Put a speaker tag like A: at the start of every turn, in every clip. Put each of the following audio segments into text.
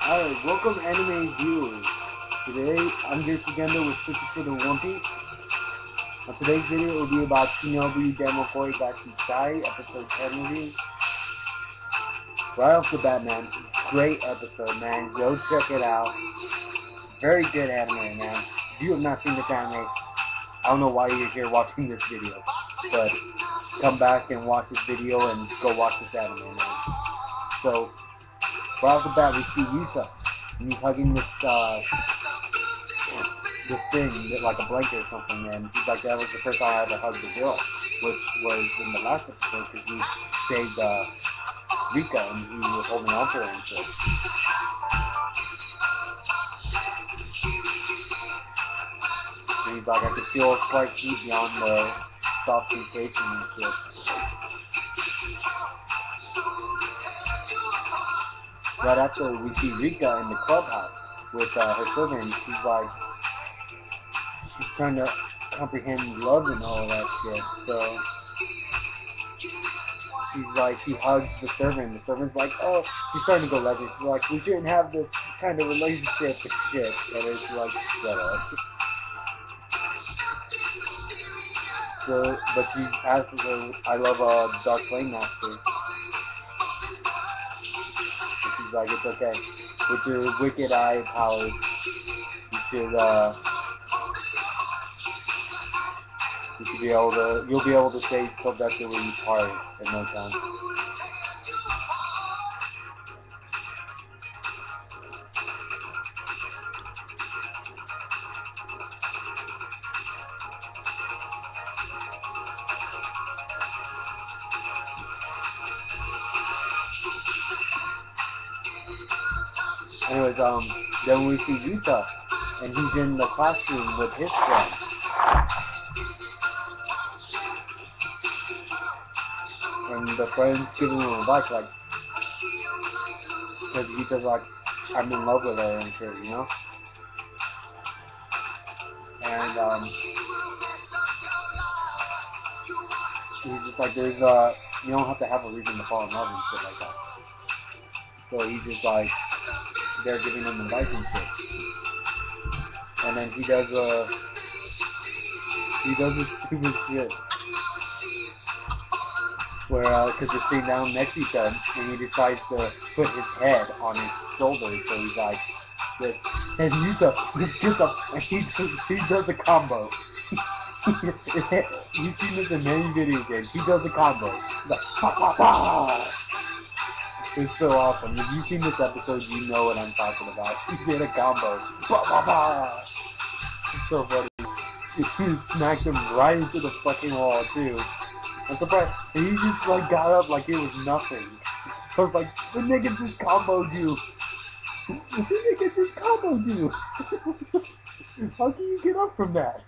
A: Alright, welcome anime viewers. Today I'm here together with Switches for the One Piece. On today's video will be about Chuunibyou Demokoi ga Shitai, episode 10 review. Right off the bat, man, great episode, man. Go check it out. Very good anime, man. If you have not seen this anime, I don't know why you're here watching this video, but come back and watch this video and go watch this anime, man. So, right off the bat, we see Yuta, and he's hugging this thing, like a blanket or something, and he's like, that was the first time I ever hugged a girl, which was in the last episode, because he saved Rikka, and he was holding on to her and shit. And he's like, I could feel a slight heat beyond the soft sensation and shit. Right after we see Rikka in the clubhouse with her servant, she's like, she's trying to comprehend love and all that shit, so she's like, she hugs the servant's like, oh, she's starting to go lesbian, she's like, we shouldn't have this kind of relationship and shit, and it's like, shut up. So, but she asks her, I love Dark Flame Master. She's like, it's okay. With your wicked eye powers, you should be able to, you'll be able to say so that they will part in no time. Anyways, then we see Yuta, and he's in the classroom with his friend. And the friend's giving him advice, like, because Yuta's like, I'm in love with her and shit, you know? And, he's just like, there's, you don't have to have a reason to fall in love and shit like that. So he's just like, they're giving him advice and shit. And then he does this stupid shit. Where, cause they're sitting down next to each other, and he decides to put his head on his shoulder, so he's like, this, and Yuta just gets up, and he does a combo. You've seen this in many video games, he does a combo. He's like, pa pa pa! It's so awesome. If you've seen this episode, you know what I'm talking about. He did a combo. Pa pa pa! It's so funny. He smacked him right into the fucking wall, too. I'm surprised. And he just, like, got up like it was nothing. I was like, the nigga just comboed you. The nigga just comboed you. How can you get up from that?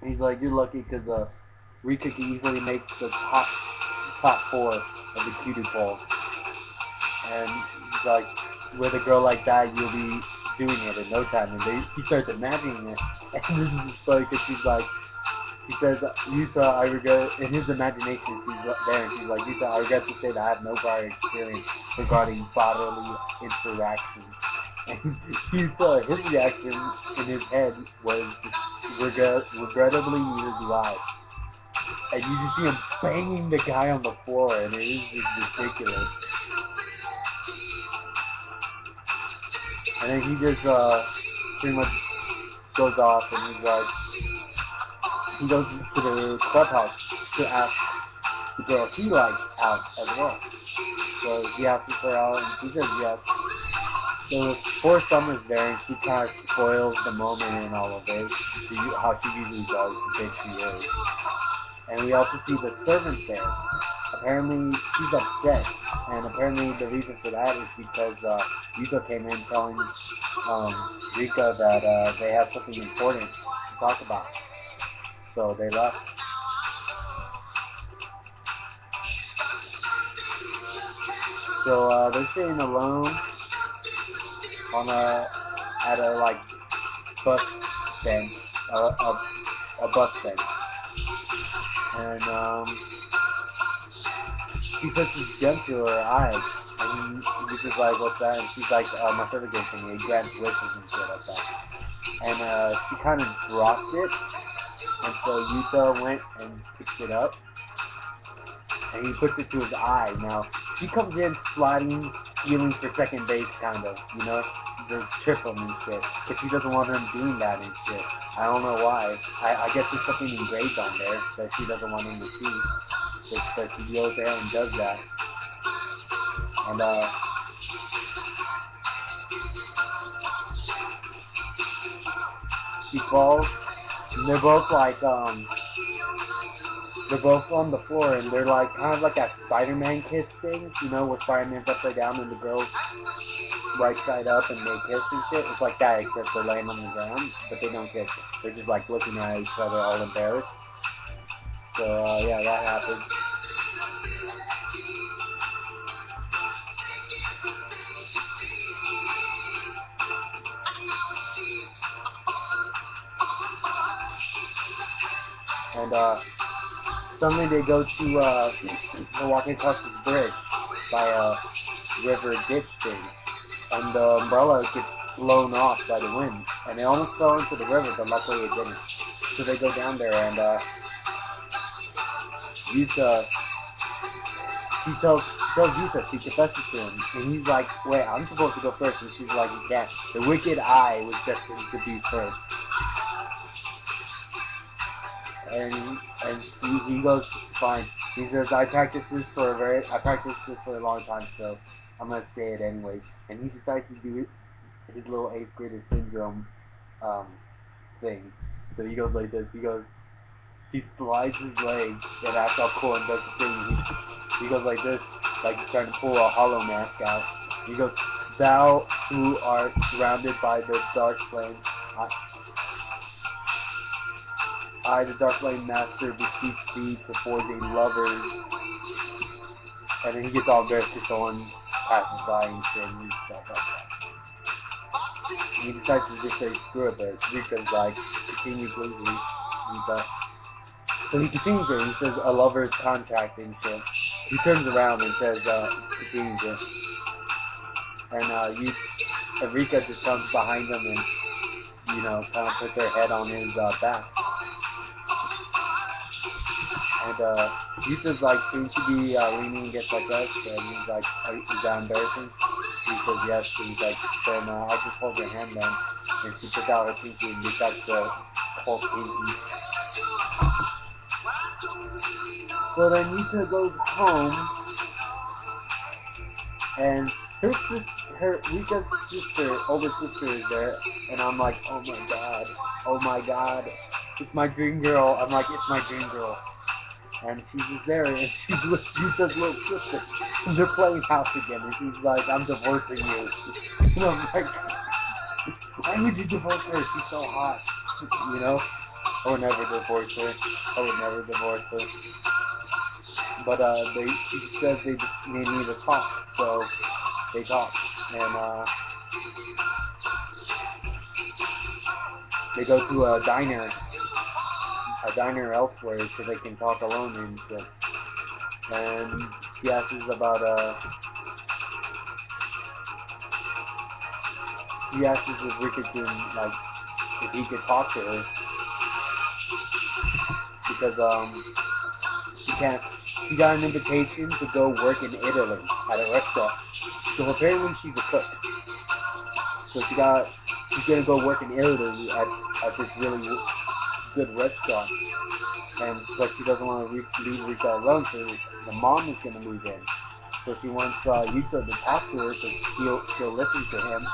A: He's like, you're lucky because Rikka can easily make the top 4 of the cutie poll. And he's like, with a girl like that, you'll be doing it in no time. And he starts imagining it. And this is just funny because she's like, she says, Yuta, I regret, in his imagination, she's there and she's like, Yuta, I regret to say that I have no prior experience regarding bodily interaction. And Yuta, his reaction in his head was regrettably neither do I. And you just see him banging the guy on the floor, and it is just ridiculous. And then he just pretty much goes off, and he's like, he goes to the clubhouse to ask the girl he likes out as well. So he asks her out, and she says yes. So poor Summer's there, and she kind of spoils the moment and all of it, how she usually does, because she is. And we also see the servant there. Apparently, she's upset, and apparently the reason for that is because Yuta came in telling Rikka that they have something important to talk about. So they left. So they're sitting alone on at a like bus bench, a bus bench, and she puts his gun to her eye, and he's just like, what's that? And she's like, my favorite game thing, it grants wishes and shit like that. And she kind of dropped it, and so Yuta went and picked it up, and he puts it to his eye. Now, she comes in sliding, stealing for second base, kind of, you know? Just trip him and shit. But she doesn't want him doing that and shit. I don't know why. I guess there's something engraved on there that she doesn't want him to see. But she goes there and does that. And, she falls, and they're both like, they're both on the floor, and they're like, kind of like that Spider-Man kiss thing, you know, where Spider-Man's upside down and the girl's right side up and they kiss and shit. It's like that, except they're laying on the ground, but they don't kiss. They're just like looking at each other all embarrassed. So, yeah, that happened. And, suddenly they go to, they're walking across this bridge by a river ditch thing, and the umbrella gets blown off by the wind, and it almost fell into the river, but luckily it didn't. So they go down there, and, Yuta, she tells Yuta, she confesses to him, and he's like, wait, I'm supposed to go first, and she's like, you can't. The wicked eye was destined to be first. And he goes, fine. He says, I practiced this for a long time, so I'm gonna say it anyways. And he decides to do his little 8th grader syndrome thing. So he goes like this. He slides his legs and acts all cool and does the thing. He goes like this, like he's trying to pull a hollow mask out. He goes, thou who art surrounded by the dark flame, I, the Dark Flame Master, beseech thee to forge a lover. And then he gets all embarrassed because someone passes by and shit and stuff like that. And he decides to just say screw it, but Rikka's like, continue please, Rikka. So he continues it, and he says a lover's contract and shit. He turns around and says, continues it. And Rikka just comes behind him and, you know, kind of puts her head on his back. And Yuta's like, seems to be leaning against like us, and he's like, is that embarrassing? He says yes, and he's like, then I'll just hold your hand then. And she puts out her pinky and decides to hold pinky. So then Yuta goes home, and Rikka's sister, older sister is there, and I'm like, oh my god, it's my dream girl. I'm like, it's my dream girl. And she's just there, and she's Yuta's little sister. And they're playing house again, and she's like, I'm divorcing you. And I'm like, why would you divorce her? She's so hot. You know? I would never divorce her. But she says they just need to talk, so they talk. And they go to a diner elsewhere so they can talk alone and shit. And she asks about he asks if Rikka can, like, if he could talk to her, because she got an invitation to go work in Italy at a restaurant. So apparently she's a cook. So she's gonna go work in Italy at this really good restaurant, but she doesn't want to leave Rikka alone, so the mom is gonna move in. So she wants Yuta to talk to her, so she'll listen to him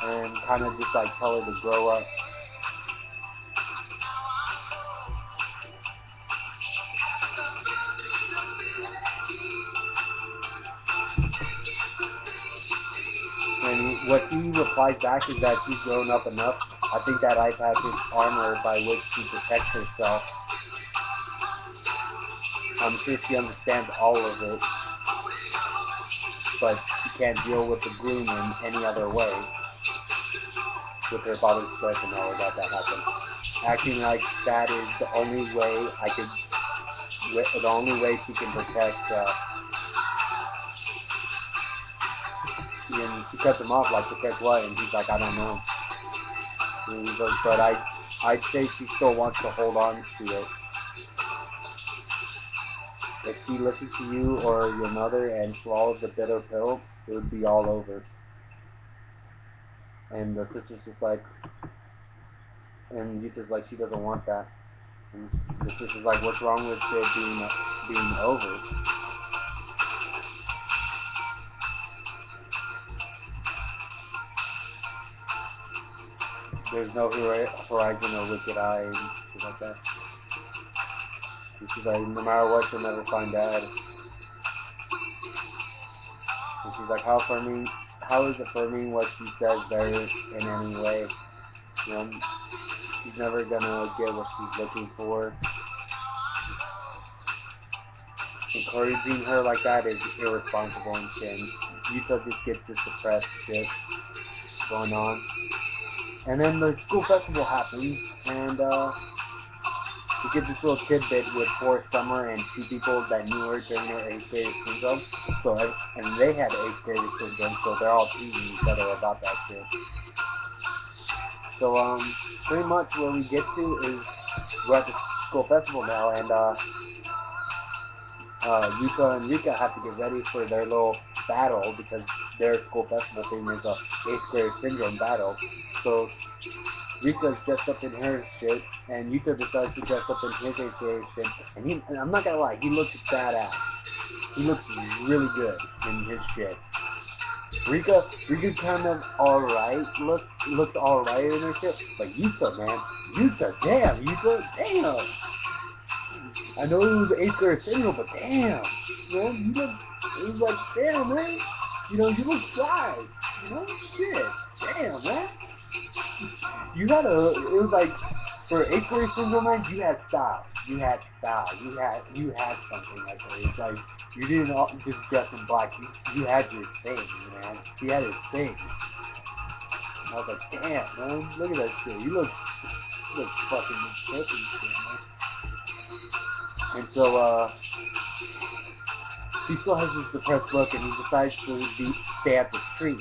A: and kind of just like tell her to grow up. And what he replies back is that she's grown up enough. I think that iPad is armor by which she protects herself. I'm sure she understands all of it, but she can't deal with the gloom in any other way. With her father's death and all of that happened. Acting like that is the only way the only way she can protect and she cuts him off like, protect what? And he's like, I don't know. And he's like, but I'd say she still wants to hold on to it. If she listens to you or your mother and swallows the bitter pill, it would be all over. And the sister's just like, and Yuta's like, she doesn't want that. And the sister's like, what's wrong with it being over? There's no horizon or wicked eye and shit like that. And she's like, no matter what, you'll never find Dad. And she's like, how is affirming what she says better in any way? You know, she's never gonna get what she's looking for. Encouraging her like that is irresponsible and shit. Yuta just gets this depressed shit going on. And then the school festival happens, and we get this little tidbit with Forest Summer and two people that knew her during her 8th grade syndrome. And they had 8th grade syndrome, so they're all teasing each other about that shit. So, pretty much where we get to is we're at the school festival now, and Yuka and Rikka have to get ready for their little battle because their school festival thing is a 8th grade syndrome battle. So Rikka's dressed up in her shit, and Yuka decides to dress up in his 8th grade shit. And I'm not gonna lie, he looks badass. He looks really good in his shit. Rikka's kind of alright, looks alright in her shit, but Yuka, man, damn. I know it was 8th grade syndrome, but damn, man, it was like, damn, man, you look fly, shit, damn, man. It was like, for 8th grade syndrome, man, you had style, you had something like that. It's like, you didn't just dress in black, you had your thing, man, he had his thing. And I was like, damn, man, look at that shit, you look fucking perfect shit, man. And so, he still has this depressed look, and he decides to stay at the tree.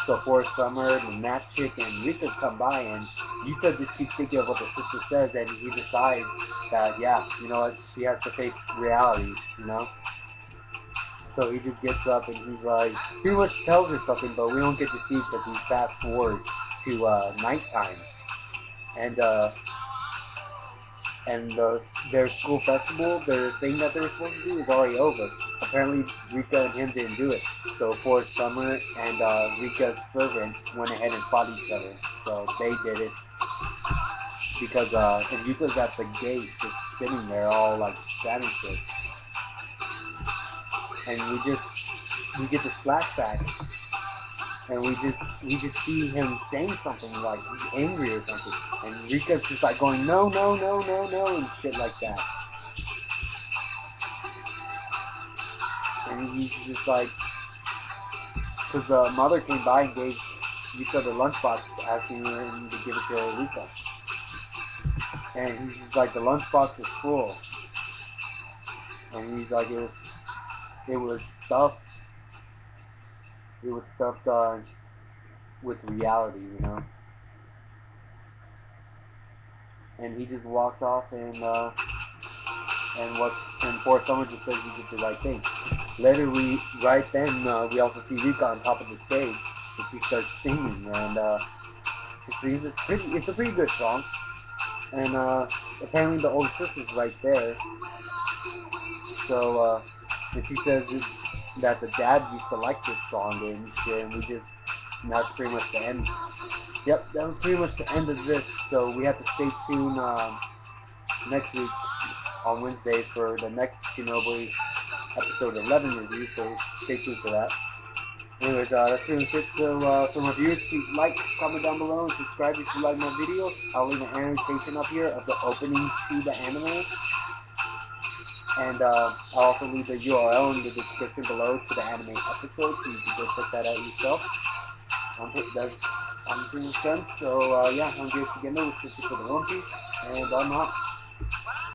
A: So Forest Summer and that chick and Rikka come by, and Yuka just keeps thinking of what the sister says, and he decides that, yeah, you know what, she has to face reality, So he just gets up, and he's like, pretty much tells her something, but we don't get to see it because he fast forward to nighttime. And their school festival, their thing that they were supposed to do is already over. Apparently, Rikka and him didn't do it. So Forest Summer and Rikka's servant went ahead and fought each other. So they did it. Because, and Yuka's at the gate, just sitting there all, like, sad and shit. And we get this flashback. And we just see him saying something like he's angry or something, and Rikka's just like going no and shit like that, and he's just like, because the mother came by and gave Rikka the lunchbox, asking him to give it to Rikka, and he's just like, the lunchbox is full, and he's like, it was stuffed with reality, And he just walks off, and Forest Summer just says he did the right thing. Later, right then, we also see Rikka on top of the stage, and she starts singing, and it's a pretty good song. And apparently the older sister's right there. So, and she says that the dad used to like this song and shit, and that's pretty much the end. Yep, that was pretty much the end of this, so we have to stay tuned next week on Wednesday for the next Chuunibyou episode 11 review, so stay tuned for that. Anyways, that's pretty much it. So, for my viewers, please like, comment down below, and subscribe if you like my videos. I'll leave an annotation up here of the opening to the anime. And I'll also leave the URL in the description below to the anime episode, so you can go check that out yourself. I'm pretty much done, so yeah, I'm Jason Gendo with Sister for the One Piece, and I'm out.